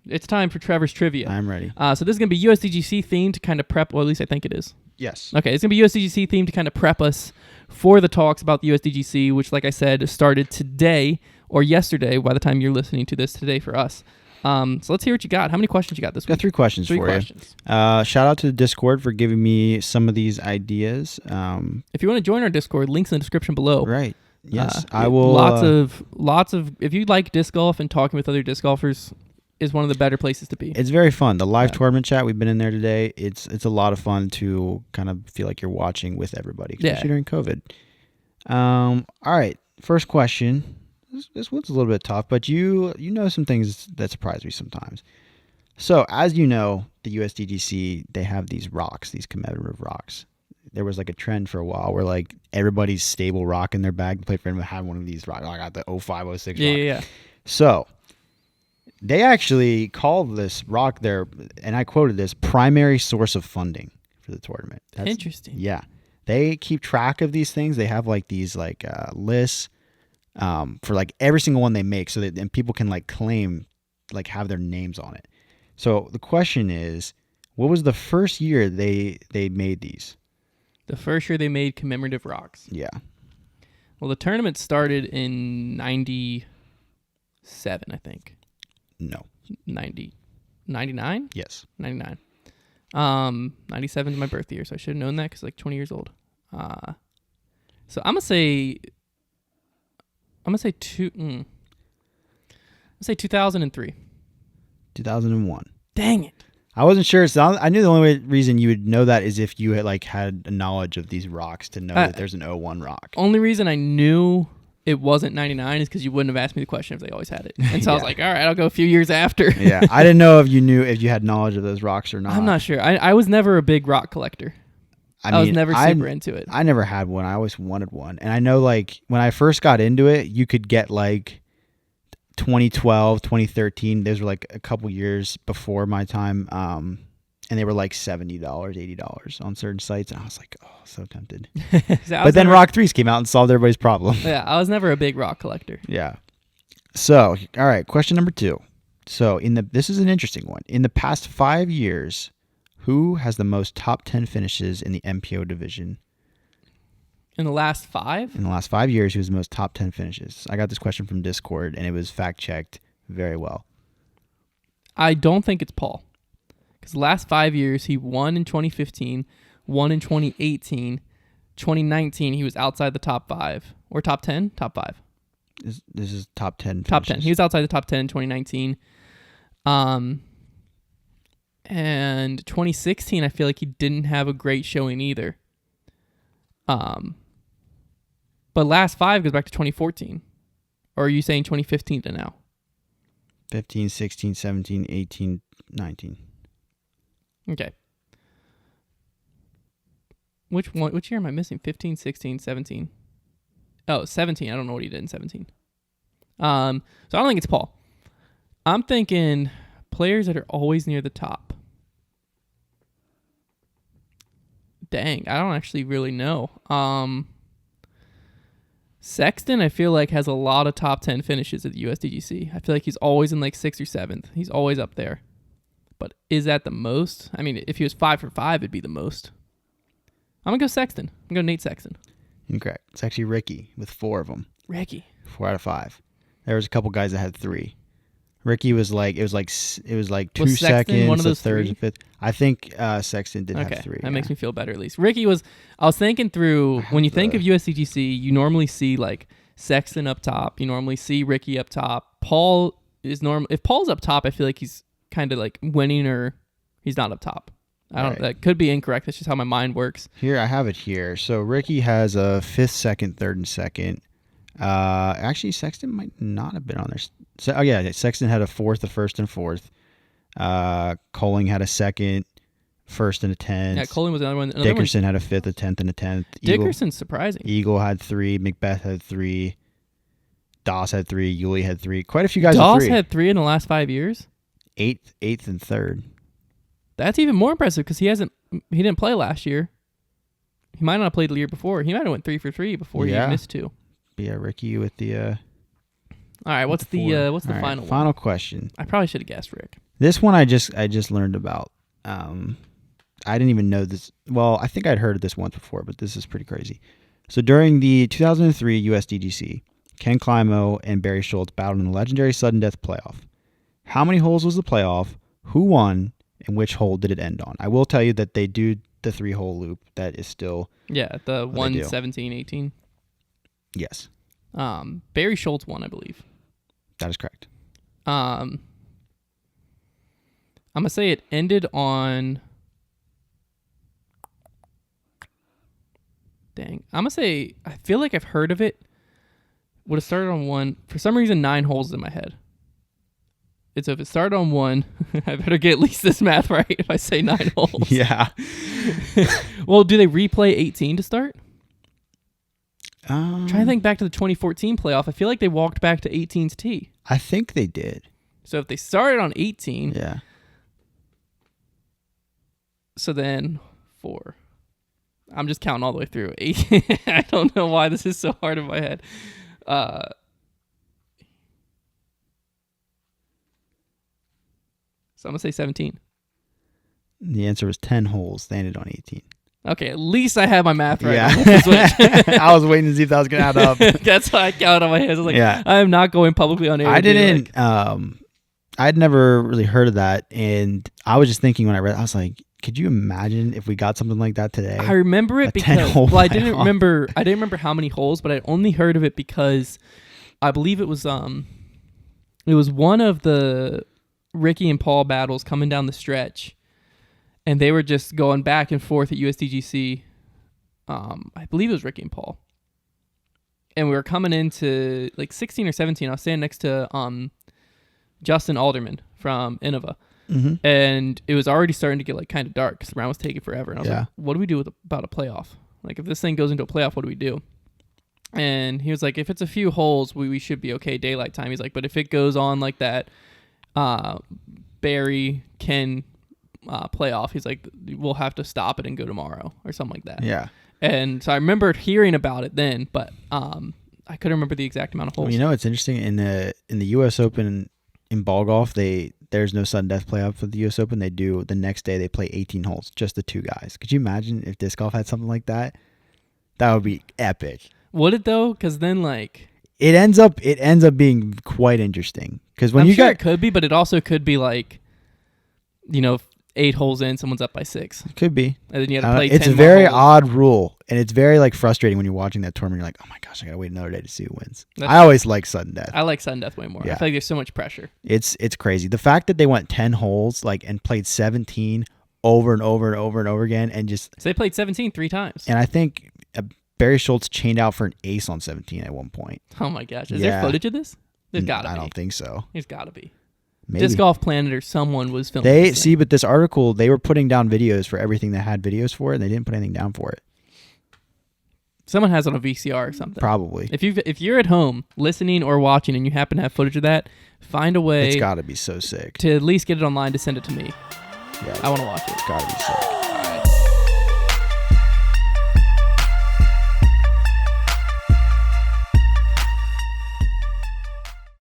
It's time for Trevor's trivia. I'm ready. So this is going to be USDGC themed to kind of prep, well, at least I think it is. Yes. Okay, it's going to be USDGC themed to kind of prep us for the talks about the USDGC, which, like I said, started today or yesterday by the time you're listening to this today for us. So let's hear what you got. How many questions you got this week? Got 3 questions for you. Shout out to the Discord for giving me some of these ideas. If you want to join our Discord, links in the description below. Right. Yes, I will. Lots of. If you like disc golf and talking with other disc golfers, is one of the better places to be. It's very fun. The live tournament chat, we've been in there today. It's a lot of fun to kind of feel like you're watching with everybody, especially during COVID. All right, first question. This one's a little bit tough, but you know some things that surprise me sometimes. So, as you know, the USDGC, they have these rocks, these commemorative rocks. There was like a trend for a while where like everybody's stable rock in their bag. Play friend would have one of these rocks. I got the 05, 06 rock. Yeah. So, they actually called this rock their, and I quoted this, primary source of funding for the tournament. That's interesting. Yeah. They keep track of these things. They have like these like lists for like every single one they make, so that and people can like claim, like have their names on it. So the question is, what was the first year they made these? The first year they made commemorative rocks. Yeah. Well, the tournament started in 97, I think. No. 99? Yes. 99. 97 is my birth year, so I should have known that because like 20 years old. So I'm gonna say 2003. 2001. Dang it. I wasn't sure. So I knew the only reason you would know that is if you had a knowledge of these rocks to know that there's an 01 rock. Only reason I knew it wasn't 99 is because you wouldn't have asked me the question if they always had it. And so I was like, all right, I'll go a few years after. Yeah, I didn't know if you had knowledge of those rocks or not. I'm not sure. I was never a big rock collector. I was never super into it. I never had one. I always wanted one. And I know like when I first got into it, you could get like 2012, 2013. Those were like a couple years before my time. And they were like $70, $80 on certain sites. And I was like, oh, so tempted. But then Rock 3s came out and solved everybody's problem. Yeah, I was never a big rock collector. Yeah. So, all right, question number 2. So, this is an interesting one. In the past 5 years, who has the most top 10 finishes in the MPO division? In the last 5? In the last 5 years, who's the most top 10 finishes? I got this question from Discord, and it was fact-checked very well. I don't think it's Paul. Because the last 5 years, he won in 2015, won in 2018, 2019, he was outside the top 5. Or top 10? Top 5. This is top 10 finishes. Top 10. He was outside the top 10 in 2019. And 2016, I feel like he didn't have a great showing either. But last 5 goes back to 2014. Or are you saying 2015 to now? 15, 16, 17, 18, 19. Okay. Which year am I missing? 15, 16, 17. Oh, 17. I don't know what he did in 17. So I don't think it's Paul. I'm thinking players that are always near the top. Dang, I don't actually really know. Sexton, I feel like, has a lot of top 10 finishes at the USDGC. I feel like he's always in like 6th or 7th. He's always up there. But is that the most? I mean, if he was 5 for 5, it'd be the most. I'm going to go Sexton. I'm going to go Nate Sexton. Incorrect. It's actually Ricky with 4 of them. Ricky. 4 out of 5. There was a couple guys that had 3. Ricky was like, it was like 2 seconds, one of those 3rd, 3? and 5th. I think Sexton did have 3. That makes me feel better at least. Ricky was, I was thinking through, when you think of USDGC, you normally see like Sexton up top. You normally see Ricky up top. Paul is normal. If Paul's up top, I feel like he's kind of like winning or he's not up top. That could be incorrect. That's just how my mind works. Here, I have it here. So Ricky has a 5th, 2nd, 3rd, and 2nd. Actually, Sexton might not have been on there. So, Sexton had a 4th, a 1st, and 4th. Coling had a 2nd, 1st, and a 10th. Yeah, Coling was another one. Dickerson had a 5th, a 10th, and a 10th. Dickerson's surprising. Eagle had 3. Macbeth had 3. Doss had 3. Yuli had 3. Quite a few guys Doss had 3. had 3 in the last 5 years? 8th, and 3rd. That's even more impressive because he didn't play last year. He might not have played the year before. He might have went 3 for 3 before he missed 2. Yeah, Ricky with the. All right, what's the final one? Final question. I probably should have guessed Rick. This one I just learned about. I didn't even know this. Well, I think I'd heard of this once before, but this is pretty crazy. So during the 2003 USDGC, Ken Climo and Barry Schultz battled in the legendary sudden death playoff. How many holes was the playoff? Who won? And which hole did it end on? I will tell you that they do the 3-hole loop. That is still the 1-17-18. Yes. Barry Schultz won, I believe. That is correct. I'm gonna say it ended on. Dang, I'm gonna say I feel like I've heard of it. Would have started on 1. For some reason, 9 holes in my head. So if it started on 1, I better get at least this math right if I say 9 holes. Yeah. Well, do they replay 18 to start? Trying to think back to the 2014 playoff. I feel like they walked back to 18's tee. I think they did. So if they started on 18. Yeah. So then 4. I'm just counting all the way through. 8. I don't know why this is so hard in my head. So I'm going to say 17. The answer was 10 holes. They ended on 18. Okay, at least I have my math right. Yeah. I was waiting to see if that was going to add up. That's why I counted on my head. I was like, I am not going publicly on air. I didn't. I'd never really heard of that. And I was just thinking when I read it, I was like, could you imagine if we got something like that today? I remember it because I didn't remember how many holes, but I only heard of it because I believe it was one of the Ricky and Paul battles coming down the stretch, and they were just going back and forth at USDGC. I believe it was Ricky and Paul, and we were coming into like 16 or 17. I was standing next to Justin Alderman from Innova. Mm-hmm. And it was already starting to get like kind of dark because the round was taking forever. And I was like, what do we do about a playoff? Like if this thing goes into a playoff, what do we do? And he was like, if it's a few holes, we should be okay daylight time. He's like, but if it goes on like that, Barry can playoff. He's like, we'll have to stop it and go tomorrow or something like that. Yeah. And so I remembered hearing about it then, but I couldn't remember the exact amount of holes. Well, you know, it's interesting in the U.S. Open in ball golf, there's no sudden death playoff for the U.S. Open. They do the next day. They play 18 holes, just the 2 guys. Could you imagine if disc golf had something like that? That would be epic. Would it though? Because then like it ends up being quite interesting. Because when it could be, but it also could be like, 8 holes in, someone's up by 6. It could be. And then you have to play 10 It's a very odd rule, and it's very like frustrating when you're watching that tournament. You're like, oh my gosh, I gotta wait another day to see who wins. I always like sudden death. I like sudden death way more. Yeah. I feel like there's so much pressure. It's crazy. The fact that they went 10 holes and played 17 over and over and over and over again, and just so they played 17 3 times. And I think Barry Schultz chained out for an ace on 17 at one point. Oh my gosh, is there footage of this? There's gotta be. I don't think so. There's gotta be. Maybe. Disc Golf Planet or someone was filming. But this article, they were putting down videos for everything that had videos for it, and they didn't put anything down for it. Someone has it on a VCR or something. Probably. If you're at home listening or watching and you happen to have footage of that, find a way. It's got to be so sick. To at least get it online to send it to me. Yeah. I want to watch it. It's got to be sick.